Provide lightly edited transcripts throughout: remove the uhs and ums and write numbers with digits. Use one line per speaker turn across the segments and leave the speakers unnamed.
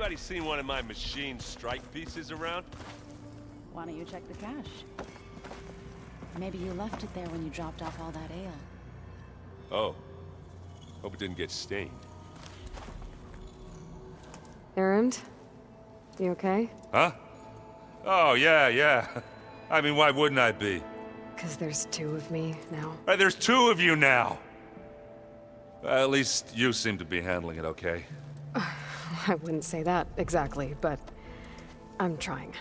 Anybody seen one of my machine strike pieces around?
Why don't you check the cache? Maybe you left it there when you dropped off all that ale.
Oh. Hope it didn't get stained.
Erend? You okay?
Huh? Oh, yeah. I mean, why wouldn't I be?
'Cause there's two of me now.
There's two of you now! At least you seem to be handling it okay.
I wouldn't say that exactly, but I'm trying.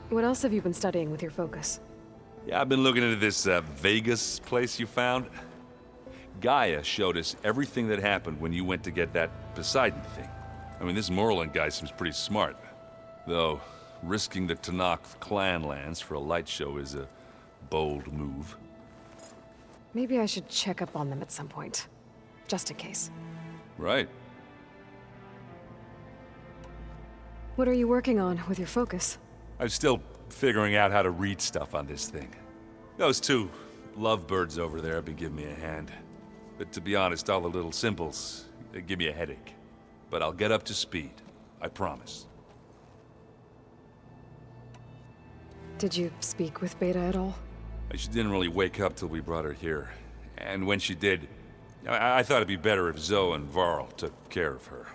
What else have you been studying with your focus?
Yeah, I've been looking into this Vegas place you found. Gaia showed us everything that happened when you went to get that Poseidon thing. I mean, this Merlin guy seems pretty smart. Though, risking the Tenakth clan lands for a light show is a bold move.
Maybe I should check up on them at some point. Just in case.
Right.
What are you working on with your focus?
I'm still figuring out how to read stuff on this thing. Those two lovebirds over there have been giving me a hand. But to be honest, all the little symbols, they give me a headache. But I'll get up to speed. I promise.
Did you speak with Beta at all?
She didn't really wake up till we brought her here. And when she did, I thought it'd be better if Zoe and Varl took care of her.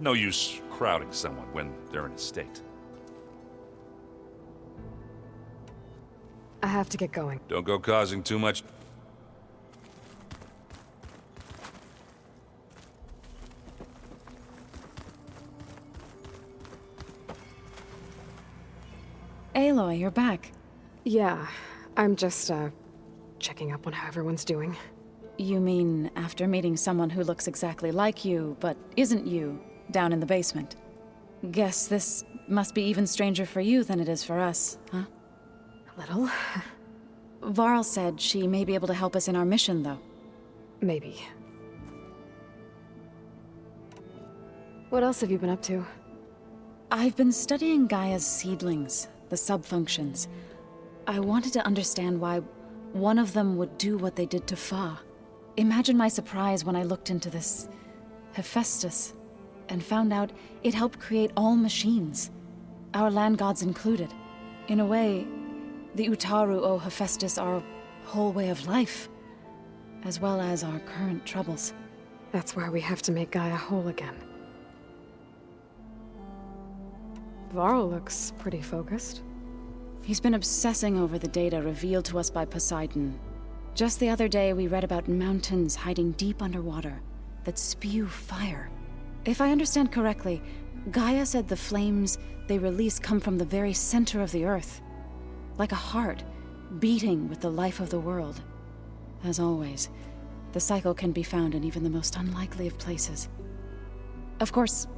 No use crowding someone when they're in a state.
I have to get going.
Don't go causing too much.
Aloy, you're back.
Yeah, I'm just, checking up on how everyone's doing.
You mean after meeting someone who looks exactly like you, but isn't you, down in the basement? Guess this must be even stranger for you than it is for us, huh?
A little.
Varl said she may be able to help us in our mission, though.
Maybe. What else have you been up to?
I've been studying Gaia's seedlings, the subfunctions. I wanted to understand why one of them would do what they did to Fa. Imagine my surprise when I looked into this Hephaestus and found out it helped create all machines, our land gods included. In a way, the Utaru owe Hephaestus our whole way of life, as well as our current troubles.
That's why we have to make Gaia whole again. Varl looks pretty focused.
He's been obsessing over the data revealed to us by Poseidon. Just the other day, we read about mountains hiding deep underwater that spew fire. If I understand correctly, Gaia said the flames they release come from the very center of the Earth. Like a heart, beating with the life of the world. As always, the cycle can be found in even the most unlikely of places. Of course,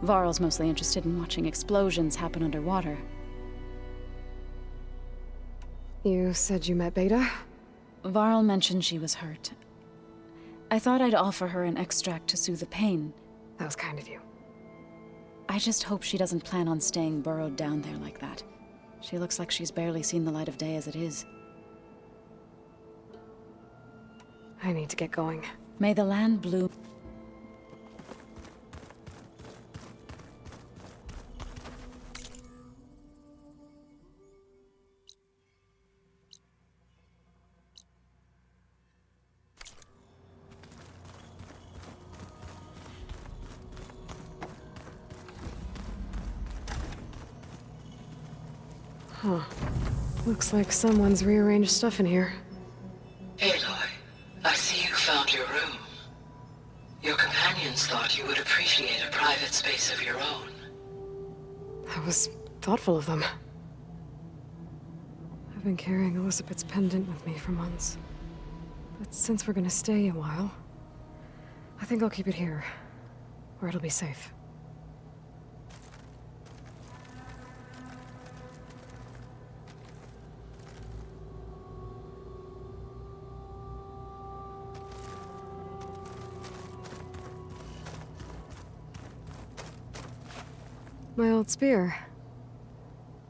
Varl's mostly interested in watching explosions happen underwater.
You said you met Beta?
Varl mentioned she was hurt. I thought I'd offer her an extract to soothe the pain.
That was kind of you.
I just hope she doesn't plan on staying burrowed down there like that. She looks like she's barely seen the light of day as it is.
I need to get going.
May the land bloom.
Huh. Looks like someone's rearranged stuff in here.
Aloy, I see you found your room. Your companions thought you would appreciate a private space of your own.
That was thoughtful of them. I've been carrying Elizabeth's pendant with me for months. But since we're gonna stay a while, I think I'll keep it here, where it'll be safe. My old spear.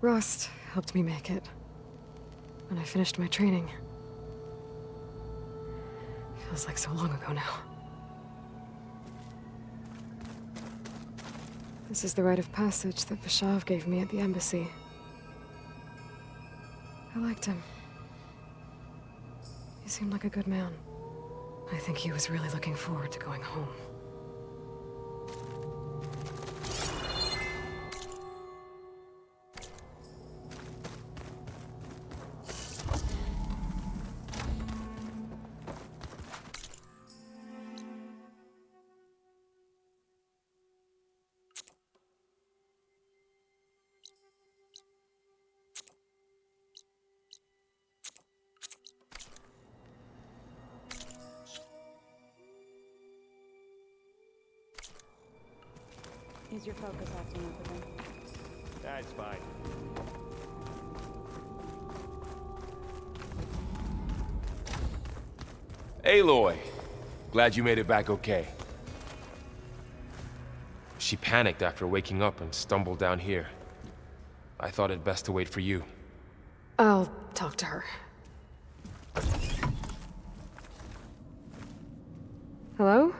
Rust helped me make it. When I finished my training. Feels like so long ago now. This is the rite of passage that Vashav gave me at the embassy. I liked him. He seemed like a good man. I think he was really looking forward to going home.
Is your focus acting up again?
That's fine. Aloy! Glad you made it back okay. She panicked after waking up and stumbled down here. I thought it best to wait for you.
I'll talk to her. Hello?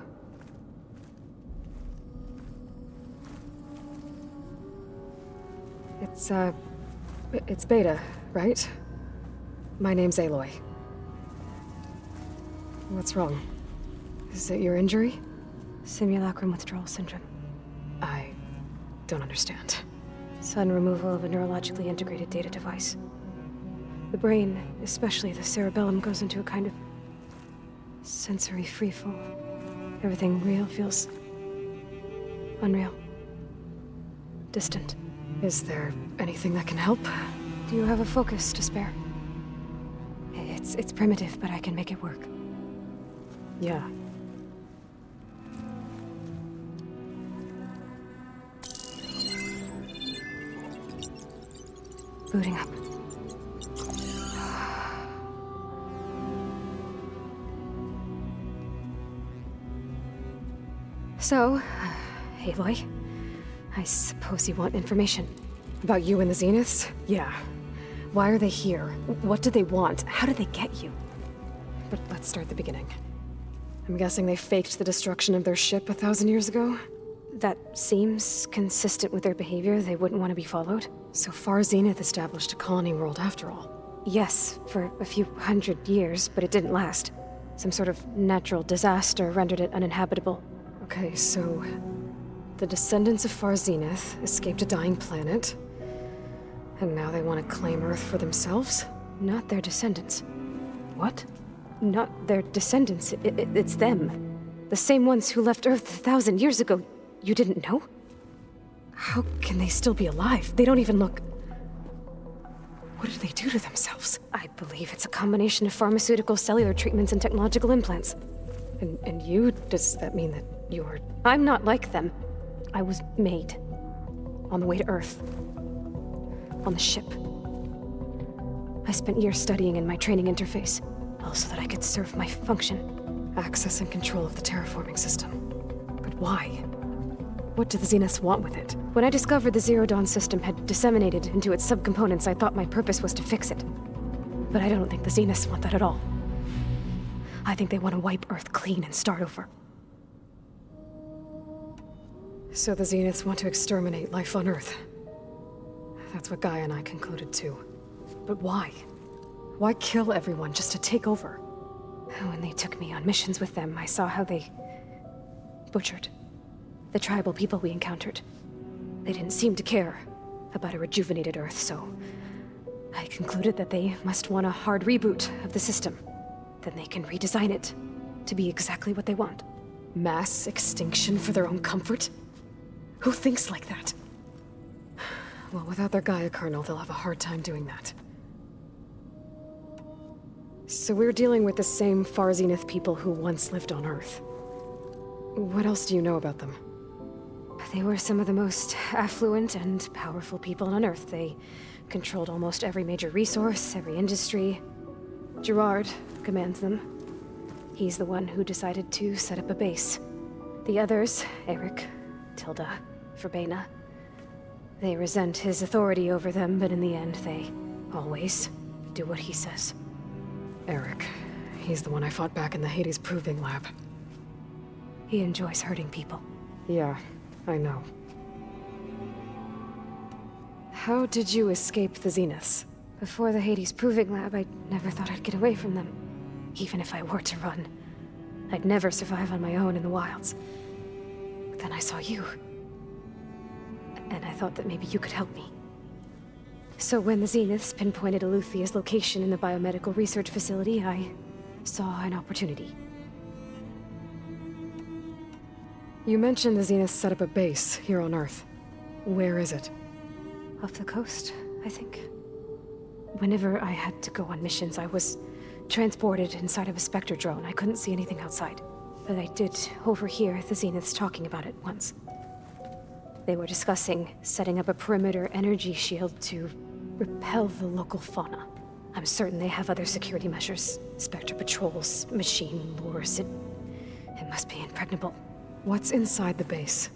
It's Beta, right? My name's Aloy. What's wrong? Is it your injury?
Simulacrum withdrawal syndrome.
I don't understand.
Sudden removal of a neurologically integrated data device. The brain, especially the cerebellum, goes into a kind of sensory freefall. Everything real feels unreal. Distant.
Is there anything that can help?
Do you have a focus to spare? It's primitive, but I can make it work.
Yeah.
Booting up. So, Aloy, I suppose you want information.
About you and the Zeniths? Yeah. Why are they here? What do they want? How did they get you? But let's start at the beginning. I'm guessing they faked the destruction of their ship 1,000 years ago?
That seems consistent with their behavior. They wouldn't want to be followed.
So Far Zenith established a colony world after all.
Yes, for a few hundred years, but it didn't last. Some sort of natural disaster rendered it uninhabitable.
Okay, so the descendants of Far Zenith escaped a dying planet, and now they want to claim Earth for themselves?
Not their descendants.
What?
Not their descendants. It's them. The same ones who left Earth 1,000 years ago. You didn't know?
How can they still be alive? They don't even look... What did they do to themselves?
I believe it's a combination of pharmaceutical, cellular treatments, and technological implants.
And you? Does that mean that you're...
I'm not like them. I was made. On the way to Earth. On the ship. I spent years studying in my training interface, all so that I could serve my function.
Access and control of the terraforming system. But why? What do the Zeniths want with it?
When I discovered the Zero Dawn system had disseminated into its subcomponents, I thought my purpose was to fix it. But I don't think the Zeniths want that at all. I think they want to wipe Earth clean and start over.
So the Zeniths want to exterminate life on Earth. That's what Gaia and I concluded too. But why? Why kill everyone just to take over?
When they took me on missions with them, I saw how they butchered the tribal people we encountered. They didn't seem to care about a rejuvenated Earth, so I concluded that they must want a hard reboot of the system. Then they can redesign it to be exactly what they want.
Mass extinction for their own comfort? Who thinks like that? Well, without their Gaia kernel, they'll have a hard time doing that. So we're dealing with the same Far Zenith people who once lived on Earth. What else do you know about them?
They were some of the most affluent and powerful people on Earth. They controlled almost every major resource, every industry. Gerard commands them. He's the one who decided to set up a base. The others, Eric, Tilda, Verbena, they resent his authority over them, but in the end, they always do what he says.
Eric. He's the one I fought back in the Hades Proving Lab.
He enjoys hurting people.
Yeah, I know. How did you escape the Zeniths?
Before the Hades Proving Lab, I never thought I'd get away from them. Even if I were to run. I'd never survive on my own in the wilds. But then I saw you. And I thought that maybe you could help me. So when the Zeniths pinpointed Eluthia's location in the biomedical research facility, I saw an opportunity.
You mentioned the Zeniths set up a base here on Earth. Where is it?
Off the coast, I think. Whenever I had to go on missions, I was transported inside of a Spectre drone. I couldn't see anything outside. But I did overhear the Zeniths talking about it once. They were discussing setting up a perimeter energy shield to repel the local fauna. I'm certain they have other security measures. Spectre patrols, machine lures. It must be impregnable.
What's inside the base?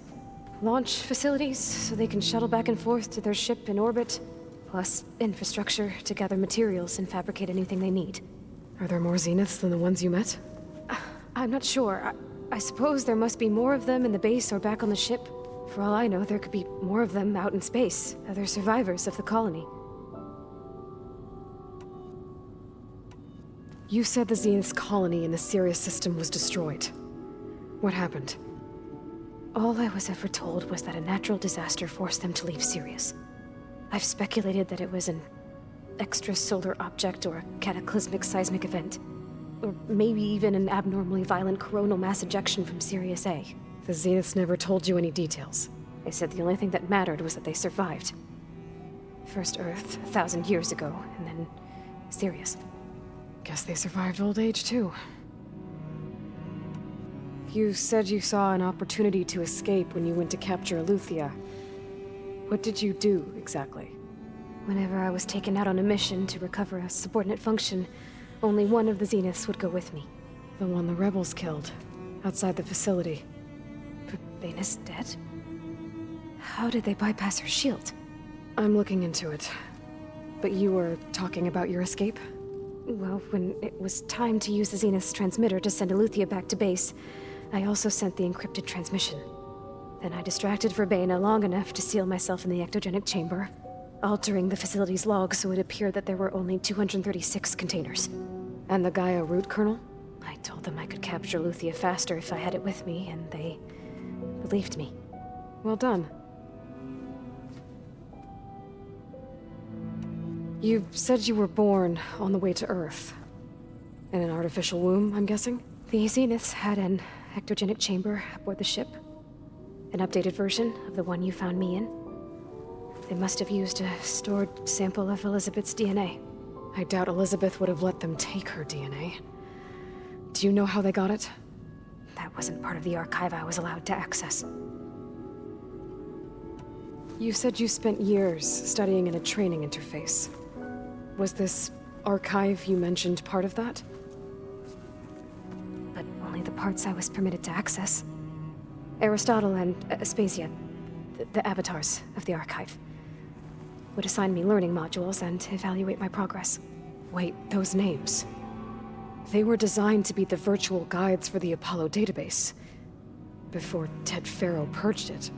Launch facilities, so they can shuttle back and forth to their ship in orbit. Plus infrastructure to gather materials and fabricate anything they need.
Are there more Zeniths than the ones you met?
I'm not sure. I suppose there must be more of them in the base or back on the ship. For all I know, there could be more of them out in space, other survivors of the colony.
You said the Zenith's colony in the Sirius system was destroyed. What happened?
All I was ever told was that a natural disaster forced them to leave Sirius. I've speculated that it was an extrasolar object or a cataclysmic seismic event. Or maybe even an abnormally violent coronal mass ejection from Sirius A.
The Zeniths never told you any details.
They said the only thing that mattered was that they survived. First Earth, 1,000 years ago, and then Sirius.
Guess they survived old age, too. You said you saw an opportunity to escape when you went to capture Eluthia. What did you do, exactly?
Whenever I was taken out on a mission to recover a subordinate function, only one of the Zeniths would go with me.
The one the rebels killed, outside the facility.
But Bane's dead? How did they bypass her shield?
I'm looking into it. But you were talking about your escape?
Well, when it was time to use the Zenith's transmitter to send Eluthia back to base, I also sent the encrypted transmission. Then I distracted Verbena long enough to seal myself in the ectogenic chamber, altering the facility's log so it appeared that there were only 236 containers.
And the Gaia root kernel?
I told them I could capture Eluthia faster if I had it with me, and they believed me.
Well done. You said you were born on the way to Earth. In an artificial womb, I'm guessing?
The Zeniths had an ectogenic chamber aboard the ship. An updated version of the one you found me in. They must have used a stored sample of Elizabeth's DNA.
I doubt Elizabeth would have let them take her DNA. Do you know how they got it?
That wasn't part of the archive I was allowed to access.
You said you spent years studying in a training interface. Was this archive you mentioned part of that?
But only the parts I was permitted to access. Aristotle and Aspasia, the avatars of the archive, would assign me learning modules and evaluate my progress.
Wait, those names. They were designed to be the virtual guides for the Apollo database. Before Ted Faro purged it.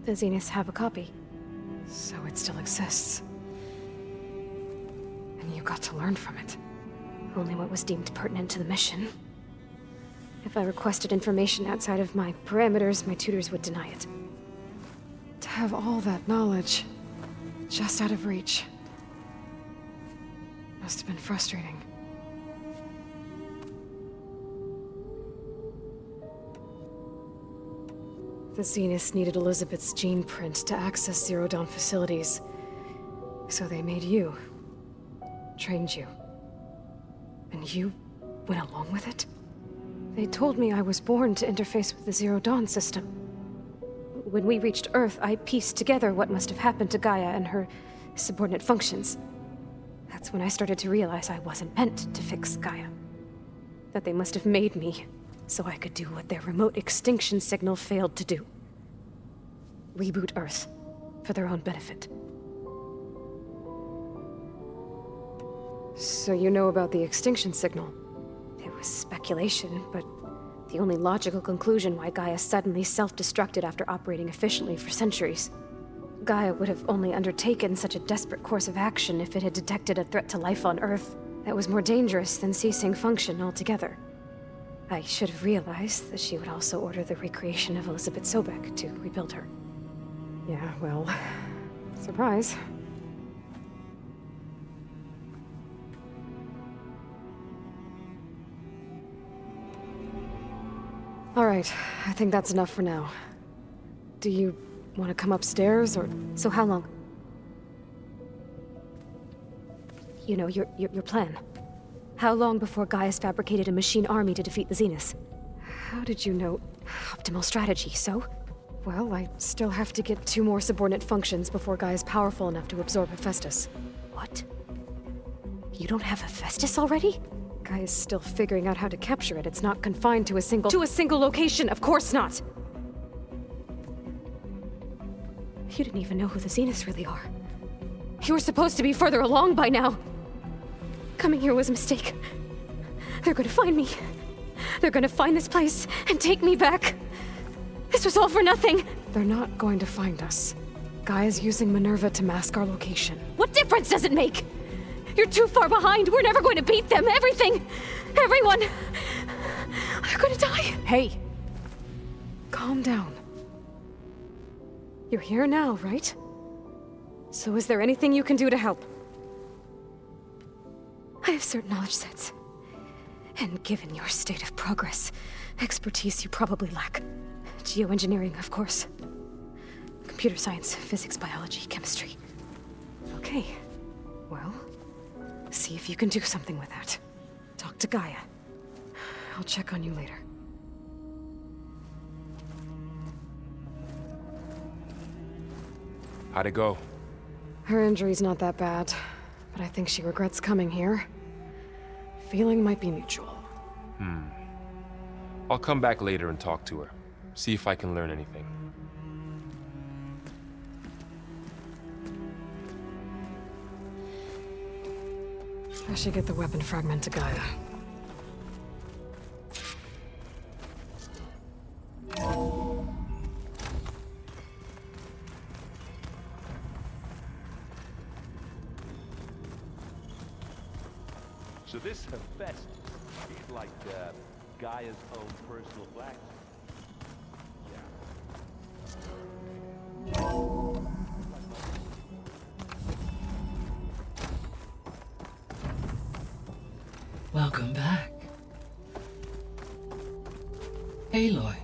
The Zeniths have a copy.
So it still exists. And you got to learn from it.
Only what was deemed pertinent to the mission. If I requested information outside of my parameters, my tutors would deny it.
To have all that knowledge, just out of reach. Must have been frustrating. The Zeniths needed Elizabeth's gene print to access Zero Dawn facilities. So they made you. Trained you. And you went along with it?
They told me I was born to interface with the Zero Dawn system. When we reached Earth, I pieced together what must have happened to Gaia and her subordinate functions. That's when I started to realize I wasn't meant to fix Gaia. That they must have made me so I could do what their remote extinction signal failed to do. Reboot Earth for their own benefit.
So you know about the extinction signal?
It was speculation, but the only logical conclusion why Gaia suddenly self-destructed after operating efficiently for centuries. Gaia would have only undertaken such a desperate course of action if it had detected a threat to life on Earth that was more dangerous than ceasing function altogether. I should have realized that she would also order the recreation of Elizabeth Sobek to rebuild her.
Yeah, well, surprise. All right, I think that's enough for now. Do you want to come upstairs, or...
So how long? You know, your plan. How long before Gaia's fabricated a machine army to defeat the Zeniths?
How did you know?
Optimal strategy, so?
Well, I still have to get 2 more subordinate functions before Gaia's powerful enough to absorb Hephaestus.
What? You don't have Hephaestus already?
Gaia's still figuring out how to capture it. It's not confined to a single location, of course not!
You didn't even know who the Zeniths really are. You were supposed to be further along by now. Coming here was a mistake. They're gonna find me. They're gonna find this place and take me back. This was all for nothing.
They're not going to find us. Gaia's using Minerva to mask our location.
What difference does it make? You're too far behind. We're never going to beat them. Everything. Everyone. They're gonna die.
Hey! Calm down. You're here now, right? So is there anything you can do to help?
I have certain knowledge sets. And given your state of progress, expertise you probably lack. Geoengineering, of course. Computer science, physics, biology, chemistry.
Okay. Well, see if you can do something with that. Talk to Gaia. I'll check on you later.
How'd it go?
Her injury's not that bad, but I think she regrets coming here. Feeling might be mutual.
I'll come back later and talk to her. See if I can learn anything.
I should get the weapon fragment to Gaia.
So this Hephaestus, he's like Gaia's own personal blacksmith.
Welcome back. Aloy,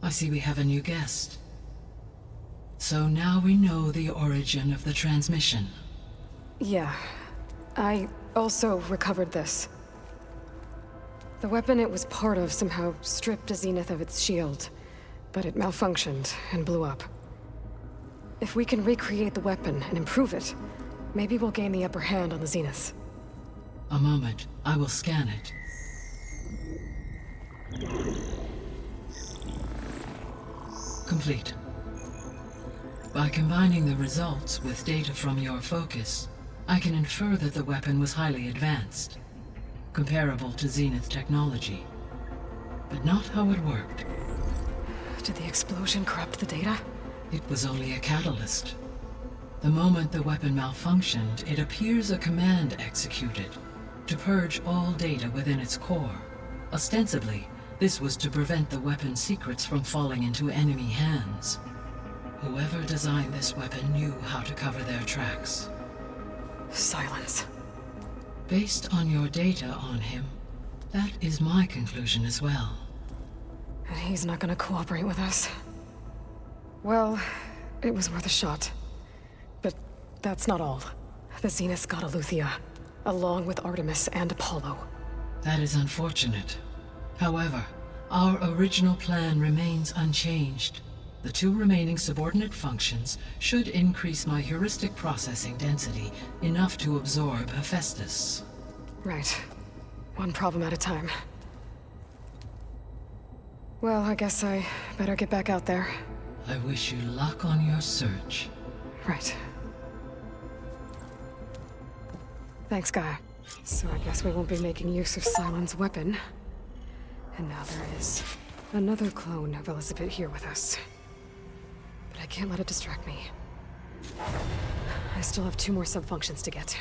I see we have a new guest. So now we know the origin of the transmission.
Yeah. I also recovered this. The weapon it was part of somehow stripped a Zenith of its shield, but it malfunctioned and blew up. If we can recreate the weapon and improve it, maybe we'll gain the upper hand on the Zeniths.
A moment, I will scan it. Complete. By combining the results with data from your focus, I can infer that the weapon was highly advanced, comparable to Zenith technology, but not how it worked.
Did the explosion corrupt the data?
It was only a catalyst. The moment the weapon malfunctioned, it appears a command executed to purge all data within its core. Ostensibly, this was to prevent the weapon's secrets from falling into enemy hands. Whoever designed this weapon knew how to cover their tracks.
Silence.
Based on your data on him, that is my conclusion as well.
And he's not gonna cooperate with us. Well, it was worth a shot. But that's not all. The Zeniths got Eleuthia, along with Artemis and Apollo.
That is unfortunate. However, our original plan remains unchanged. The 2 remaining subordinate functions should increase my heuristic processing density enough to absorb Hephaestus.
Right. One problem at a time. Well, I guess I better get back out there.
I wish you luck on your search.
Right. Thanks, Gaia. So I guess we won't be making use of Sylens' weapon. And now there is another clone of Elizabeth here with us. But I can't let it distract me. I still have 2 more subfunctions to get.